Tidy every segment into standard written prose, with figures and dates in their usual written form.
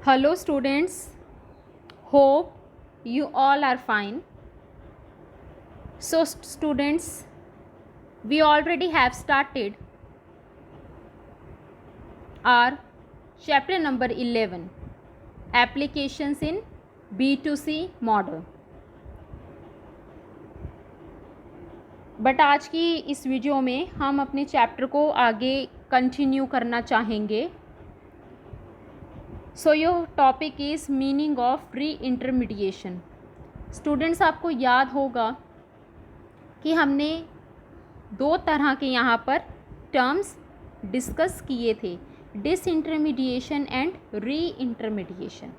Hello students, hope you all are fine. So students, we already have started our chapter number 11, applications in B2C model. But आज की इस video में हम अपने chapter को आगे कंटिन्यू करना चाहेंगे. So your topic is meaning of री इंटरमीडिएशन. स्टूडेंट्स, आपको याद होगा कि हमने दो तरह के यहाँ पर टर्म्स डिस्कस किए थे, डिसइंटरमीडिएशन एंड री इंटरमीडिएशन.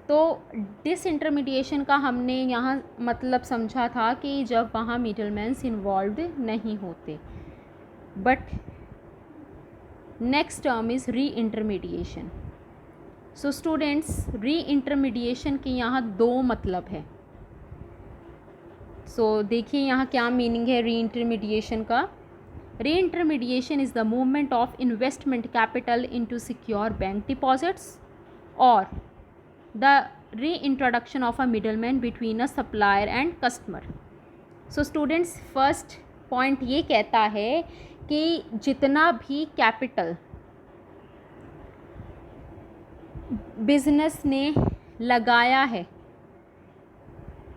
तो डिसइंटरमीडिएशन का हमने यहाँ मतलब समझा था कि जब वहाँ मिडलमैन्स इन्वॉल्व्ड नहीं होते. बट नेक्स्ट टर्म इज़ री इंटरमीडिएशन. सो स्टूडेंट्स, री इंटरमीडिएशन के यहाँ दो मतलब है. सो देखिए यहाँ क्या मीनिंग है री इंटरमीडिएशन का. री intermediation is the movement of investment capital into secure bank deposits और the reintroduction of a middleman between a supplier and customer. So students, first point ये कहता है कि जितना भी कैपिटल बिजनेस ने लगाया है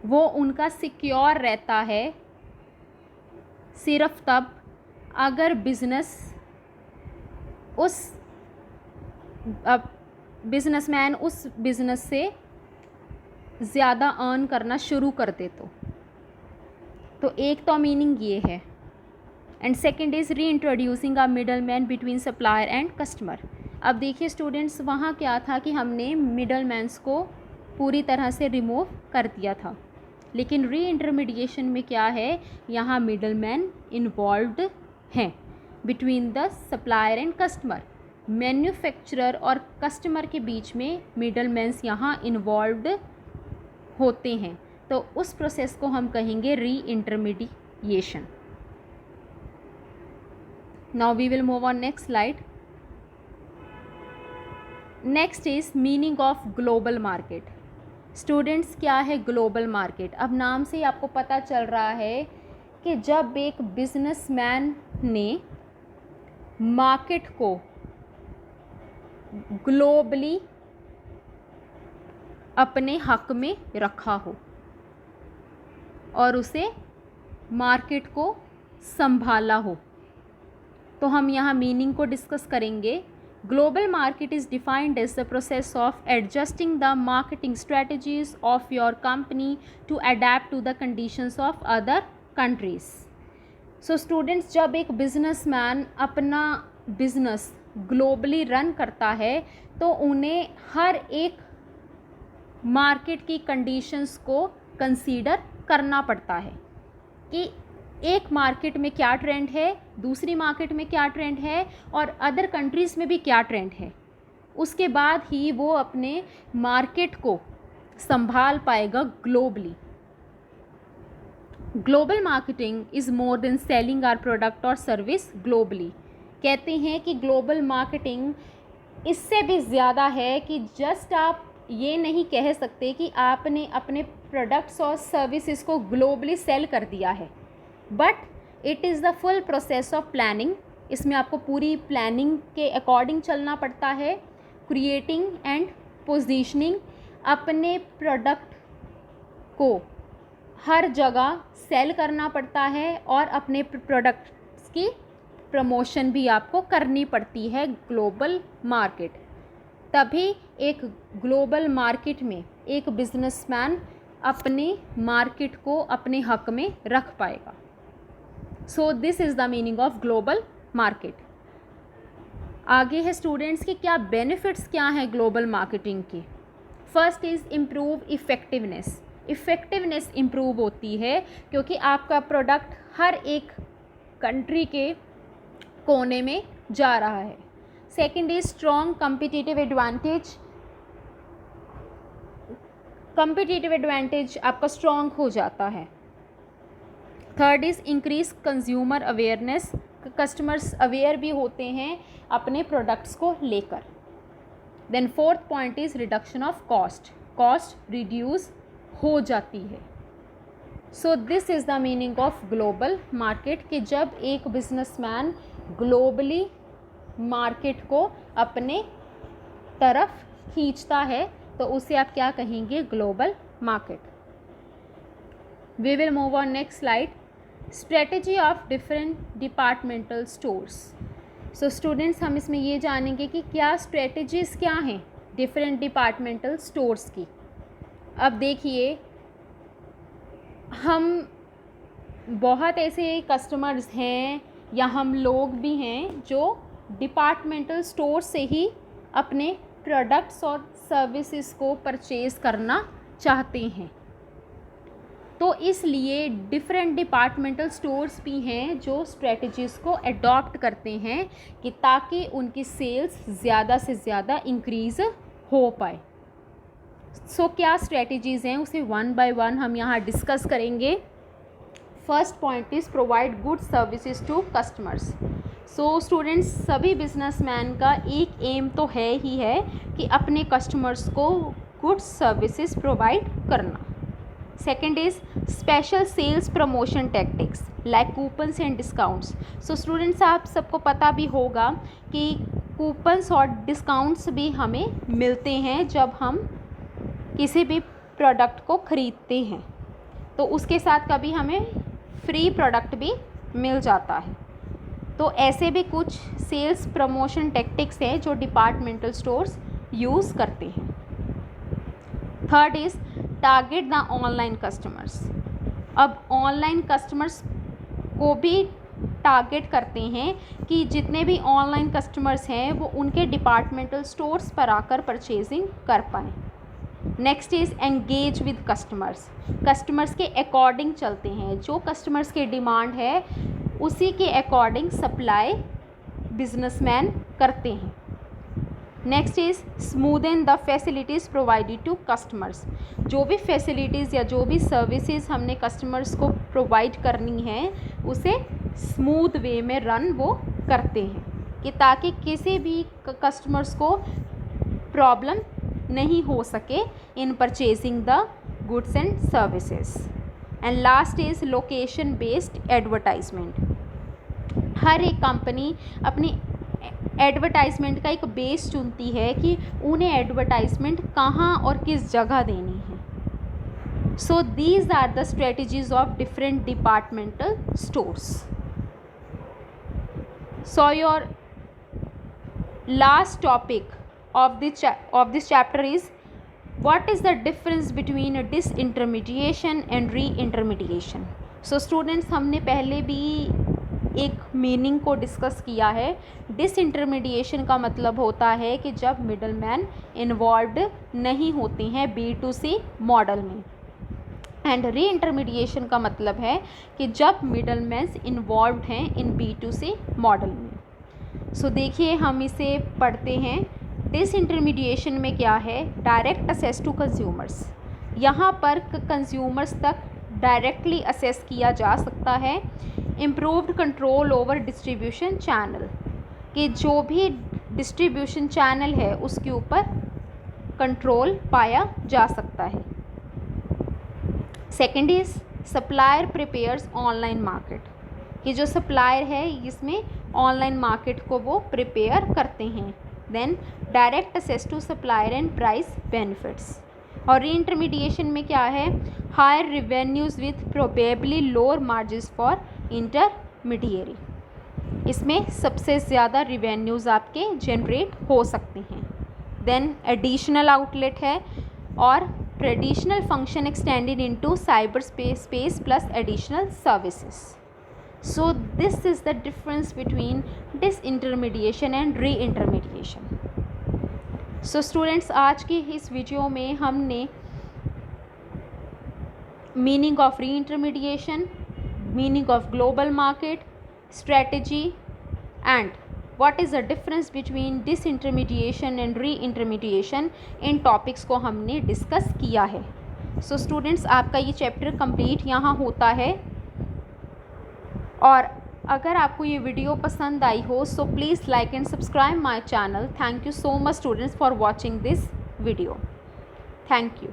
वो उनका सिक्योर रहता है सिर्फ तब अगर बिजनेसमैन उस बिज़नेस से ज़्यादा अर्न करना शुरू कर दे. तो एक तो मीनिंग ये है. एंड सेकंड इज़ री introducing a middle man between supplier and customer. अब देखिए स्टूडेंट्स, वहाँ क्या था कि हमने मिडल मैन्स को पूरी तरह से रिमूव कर दिया था, लेकिन री इंटरमीडिएशन में क्या है, यहाँ मिडल मैन इन्वॉल्व्ड हैं between the supplier and customer. Manufacturer और कस्टमर के बीच में मिडल मैन्स यहाँ इन्वॉल्व्ड होते हैं. तो उस प्रोसेस को हम कहेंगे reintermediation. Now we will move on next slide. Next is meaning of global market. Students, क्या है ग्लोबल मार्केट? अब नाम से ही आपको पता चल रहा है कि जब एक बिजनेसमैन ने मार्केट को ग्लोबली अपने हक में रखा हो और उसे मार्केट को संभाला हो. तो हम यहाँ मीनिंग को डिस्कस करेंगे. Global market is defined as the process of adjusting the marketing strategies of your company to adapt to the conditions of other countries. So students, जब एक बिजनेसमैन अपना बिजनेस ग्लोबली रन करता है तो उन्हें हर एक मार्केट की कंडीशंस को कंसीडर करना पड़ता है कि एक मार्केट में क्या ट्रेंड है, दूसरी मार्केट में क्या ट्रेंड है और अदर कंट्रीज़ में भी क्या ट्रेंड है. उसके बाद ही वो अपने मार्केट को संभाल पाएगा globally. Global marketing is more than selling our product और सर्विस ग्लोबली. कहते हैं कि ग्लोबल मार्केटिंग इससे भी ज़्यादा है कि जस्ट आप ये नहीं कह सकते कि आपने अपने प्रोडक्ट्स और सर्विसेज को ग्लोबली सेल कर दिया है, but it is the full process of planning. इसमें आपको पूरी प्लानिंग के अकॉर्डिंग चलना पड़ता है. क्रिएटिंग एंड पोजीशनिंग, अपने प्रोडक्ट को हर जगह सेल करना पड़ता है और अपने प्रोडक्ट्स की प्रमोशन भी आपको करनी पड़ती है ग्लोबल मार्केट. तभी एक ग्लोबल मार्केट में एक बिजनेसमैन अपने मार्केट को अपने हक में रख पाएगा. सो this is the meaning of global market. आगे है स्टूडेंट्स कि क्या बेनिफिट्स क्या हैं ग्लोबल मार्केटिंग के. First is improve effectiveness. Effectiveness improve होती है क्योंकि आपका प्रोडक्ट हर एक कंट्री के कोने में जा रहा है. Second is strong competitive advantage. Competitive advantage आपका स्ट्रॉन्ग हो जाता है. Third is increase consumer awareness. Customers aware भी होते हैं अपने प्रोडक्ट्स को लेकर. Then fourth point is reduction of cost, cost reduce हो जाती है। So this is the meaning of global market, कि जब एक बिजनेसमैन ग्लोबली मार्केट को अपने तरफ खींचता है तो उसे आप क्या कहेंगे, global market. We will move on next slide. Strategy of different departmental stores. So students, हम इसमें ये जानेंगे कि क्या स्ट्रेटजीज़ क्या हैं डिफरेंट डिपार्टमेंटल स्टोर्स की। अब देखिए, हम बहुत ऐसे कस्टमर्स हैं या हम लोग भी हैं जो डिपार्टमेंटल स्टोर से ही अपने प्रोडक्ट्स और सर्विसेज को परचेज़ करना चाहते हैं। तो इसलिए डिफरेंट डिपार्टमेंटल स्टोर्स भी हैं जो स्ट्रेटजीज़ को अडॉप्ट करते हैं कि ताकि उनकी सेल्स ज़्यादा से ज़्यादा इंक्रीज़ हो पाए। सो क्या स्ट्रेटजीज़ हैं उसे वन बाय वन हम यहाँ डिस्कस करेंगे। First point is provide good services to customers. So students, सभी बिजनेसमैन का एक एम तो है ही है कि अपने कस्टमर्स को गुड सर्विसेज प्रोवाइड करना। Second is special cells promotion tactics like coupons and discounts. So students, आप सबको पता भी होगा कि कूपन्स और डिस्काउंट्स भी हमें मिलते हैं जब हम किसी भी प्रोडक्ट को ख़रीदते हैं, तो उसके साथ कभी हमें फ्री प्रोडक्ट भी मिल जाता है। तो ऐसे भी कुछ सेल्स प्रमोशन टैक्टिक्स हैं जो डिपार्टमेंटल स्टोर्स यूज़ करते हैं। Third is target the online customers. अब ऑनलाइन कस्टमर्स को भी टारगेट करते हैं कि जितने भी ऑनलाइन कस्टमर्स हैं वो उनके डिपार्टमेंटल स्टोर्स पर आकर परचेजिंग कर पाएँ। Next is engage with customers. Customers के अकॉर्डिंग चलते हैं, जो कस्टमर्स की डिमांड है उसी के अकॉर्डिंग सप्लाई बिजनेसमैन करते हैं। Next is smoothen the facilities provided to customers. जो भी फैसिलिटीज़ या जो भी सर्विसेज हमने कस्टमर्स को प्रोवाइड करनी है उसे स्मूथ वे में रन वो करते हैं कि ताकि किसी भी कस्टमर्स को प्रॉब्लम नहीं हो सके in purchasing the goods and services. And last is location based advertisement. हर एक कंपनी अपनी एडवर्टाइजमेंट का एक बेस चुनती है कि उन्हें एडवर्टाइजमेंट कहाँ और किस जगह देनी है। So these are the strategies of different departmental stores. So your last topic of this chapter is what is the difference between a disintermediation and reintermediation. So students, हमने पहले भी एक मीनिंग को डिस्कस किया है। डिसइंटरमीडिएशन का मतलब होता है कि जब मिडलमैन इन्वॉल्व्ड नहीं होते हैं B2C मॉडल में, एंड रीइंटरमीडिएशन का मतलब है कि जब मिडलमैन्स इन्वॉल्व्ड हैं इन B2C मॉडल में। सो देखिए, हम इसे पढ़ते हैं। डिसइंटरमीडिएशन में क्या है, डायरेक्ट असेस टू कंज्यूमर्स। यहाँ पर कंज्यूमर्स तक डायरेक्टली असेस किया जा सकता है। Improved control over distribution channel, कि जो भी डिस्ट्रीब्यूशन चैनल है उसके ऊपर कंट्रोल पाया जा सकता है। Second is supplier prepares online market, कि जो सप्लायर है इसमें ऑनलाइन मार्केट को वो प्रिपेयर करते हैं। Then direct access to supplier and price benefits. और रीइंटरमीडिएशन में क्या है, higher revenues with probably lower margins for intermediary. इसमें सबसे ज़्यादा रिवेन्यूज़ आपके जनरेट हो सकते हैं। देन एडिशनल आउटलेट है और traditional function extended into cyber space plus additional services. So this is the difference between disintermediation and reintermediation. So students, आज की इस वीडियो में हमने meaning of reintermediation, meaning of global market, strategy and what is the difference between disintermediation and reintermediation, इन topics को हमने discuss किया है। सो स्टूडेंट्स, आपका ये चैप्टर कंप्लीट यहाँ होता है और अगर आपको ये वीडियो पसंद आई हो so please like and subscribe my channel. Thank you so much students for watching this video. Thank you.